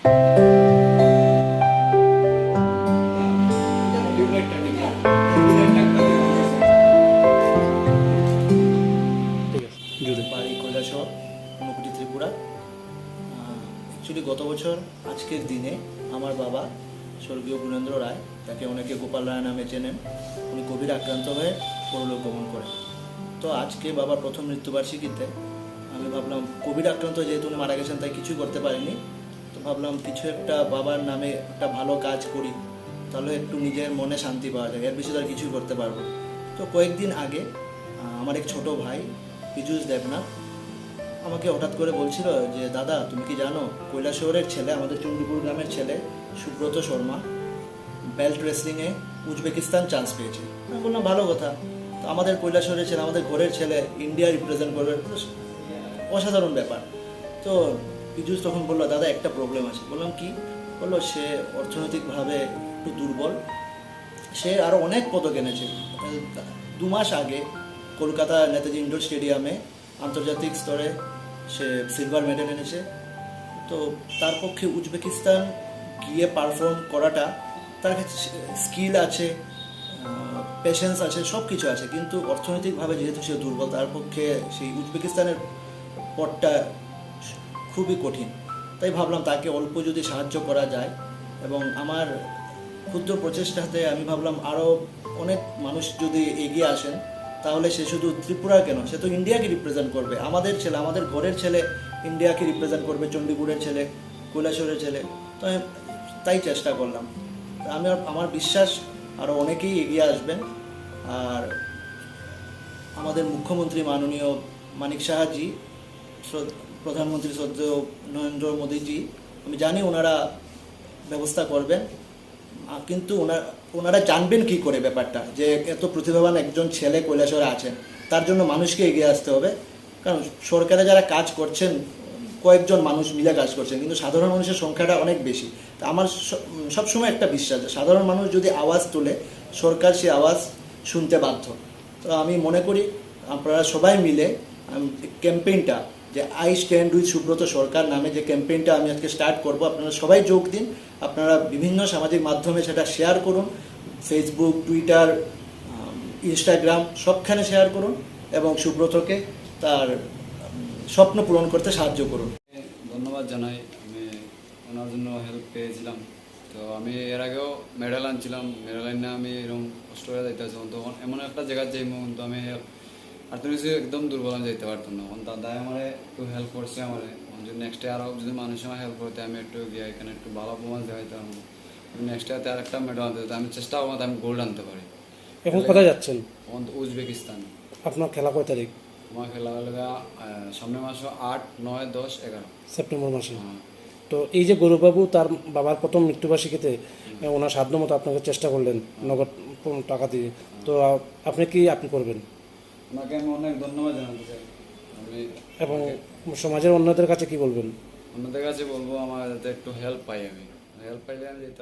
বাড়ি কৈলাসহর, ঊনকোটি, ত্রিপুরা। অ্যাকচুয়ালি গত বছর আজকের দিনে আমার বাবা স্বর্গীয় গুণেন্দ্র রায়, তাকে অনেকে গোপাল রায় নামে চেনেন, উনি কোভিড আক্রান্ত হয়ে পরলোক গমন করেন। তো আজকে বাবার প্রথম মৃত্যুবার্ষিকীতে আমি ভাবলাম, কোভিড আক্রান্ত যেহেতু উনি মারা গেছেন তাই কিছুই করতে পারিনি, তো ভাবলাম কিছু একটা বাবার নামে একটা ভালো কাজ করি, তাহলে একটু নিজের মনে শান্তি পাওয়া যায়, এর বেশি তো আর কিছুই করতে পারবো। তো কয়েকদিন আগে আমার এক ছোট ভাই পীযূষ দেবনাথ আমাকে হঠাৎ করে বলছিল যে, দাদা তুমি কি জানো কৈলাসহরের ছেলে, আমাদের চণ্ডীপুর গ্রামের ছেলে সুব্রত শর্মা বেল্ট রেসলিংয়ে উজবেকিস্তান চান্স পেয়েছে। আমি বললাম ভালো কথা, তো আমাদের কৈলাসহরের ছেলে, আমাদের ঘরের ছেলে ইন্ডিয়া রিপ্রেজেন্ট করবে, অসাধারণ ব্যাপার। তো পীযূষ তখন বললো, দাদা একটা প্রবলেম আছে। বললাম কি? বললো সে অর্থনৈতিকভাবে একটু দুর্বল, সে আরও অনেক পদক এনেছে। 2 মাস আগে কলকাতা নেতাজি ইন্ডোর স্টেডিয়ামে আন্তর্জাতিক স্তরে সে সিলভার মেডেল এনেছে। তো তার পক্ষে উজবেকিস্তান গিয়ে পারফর্ম করাটা, তার কাছে স্কিল আছে, পেশেন্স আছে, সব কিছু আছে, কিন্তু অর্থনৈতিকভাবে যেহেতু সে দুর্বল, তার পক্ষে সেই উজবেকিস্তানের পথটা খুবই কঠিন। তাই ভাবলাম তাকে অল্প যদি সাহায্য করা যায়, এবং আমার ক্ষুদ্র প্রচেষ্টাতে আমি ভাবলাম আরও অনেক মানুষ যদি এগিয়ে আসেন, তাহলে সে শুধু ত্রিপুরা কেন, সে তো ইন্ডিয়াকে রিপ্রেজেন্ট করবে। আমাদের ছেলে, আমাদের ঘরের ছেলে ইন্ডিয়াকে রিপ্রেজেন্ট করবে, চণ্ডীপুরের ছেলে, কৈলাসহরের ছেলে। তো আমি তাই চেষ্টা করলাম। আমার বিশ্বাস আরও অনেকেই এগিয়ে আসবেন। আর আমাদের মুখ্যমন্ত্রী মাননীয় মানিক সাহাজি, প্রধানমন্ত্রী শ্রদ্ধেয় নরেন্দ্র মোদীজি, আমি জানি ওনারা ব্যবস্থা করবেন, কিন্তু ওনারা জানবেন কি করে ব্যাপারটা, যে এত প্রতিভাবান একজন ছেলে কৈলাসহরে আছেন, তার জন্য মানুষকে এগিয়ে আসতে হবে। কারণ সরকারে যারা কাজ করছেন কয়েকজন মানুষ মিলে কাজ করছেন, কিন্তু সাধারণ মানুষের সংখ্যাটা অনেক বেশি। তো আমার সবসময় একটা বিশ্বাস, সাধারণ মানুষ যদি আওয়াজ তোলে, সরকার সে আওয়াজ শুনতে বাধ্য। তো আমি মনে করি আপনারা সবাই মিলে ক্যাম্পেইনটা, যে আই স্ট্যান্ড উইথ সুব্রত সরকার নামে যে ক্যাম্পেইনটা আমি আজকে স্টার্ট করব, আপনারা সবাই যোগ দিন। আপনারা বিভিন্ন সামাজিক মাধ্যমে সেটা শেয়ার করুন, ফেসবুক, টুইটার, ইনস্টাগ্রাম, সবখানে শেয়ার করুন, এবং সুব্রতকে তার স্বপ্ন পূরণ করতে সাহায্য করুন। ধন্যবাদ জানাই, আমি ওনার জন্য হেল্প পেয়েছিলাম। তো আমি এর আগেও মেডেল আনছিলাম, মেডেল আনি না আমি এরকম কষ্ট করে যাইতেছি, তখন এমন একটা জায়গায় যাই কিন্তু আমি আর তুমি একদম দুর্বল যাইতে পারতাম না। তখন দাদাই আমার একটু হেল্প করছে, আমার নেক্সট ডে আরও যদি মানুষ আমার হেল্প করতে, আমি একটু গিয়ে এখানে একটু ভালো পারফরমেন্স দেখাইতাম, নেক্সট ডে আর একটা মেডেল আনতে আমি চেষ্টা করবো আমি গোল্ড আনতে পারি। এখন কোথায় যাচ্ছেন? উজবেকিস্তান। আপনার খেলা কয় তারিখ? আমার খেলা হলো সামনের মাস 8, 9, 10, 11 সেপ্টেম্বর মাসে। তো এই যে গৌরববাবু তার বাবার প্রথম মৃত্যুবার্ষিকীতে ওনার সাধ্য মতো আপনাকে চেষ্টা করলেন নগদ টাকা দিয়ে, তো আপনি করবেন? ওনাকে আমি অনেক ধন্যবাদ জানাতে চাই। এবং সমাজের অন্যদের কাছে কি বলবেন? অন্যদের কাছে বলবো আমার যাতে একটু হেল্প পাই, আমি হেল্প পাইলে আমি যেতে